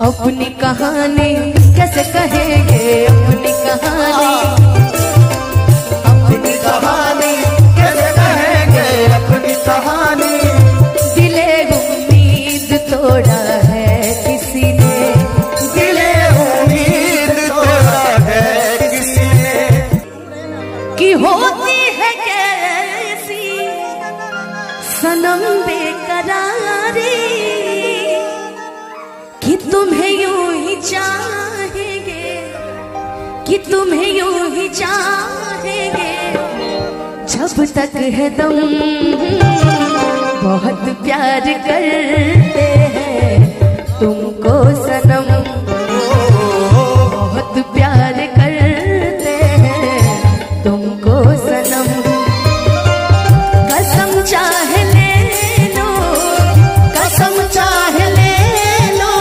अपनी कहानी कैसे कहेंगे, अपनी कहानी, अपनी कहानी कैसे कहेंगे, अपनी कहानी। दिले उम्मीद तोड़ा है किसी ने, दिले उम्मीद तोड़ा है किसी ने। कि होती है कैसी सनम बेकरारी, कि तुम्हें यूं ही चाहेंगे, कि तुम्हें यूं ही चाहेंगे जब तक है दम, बहुत प्यार करते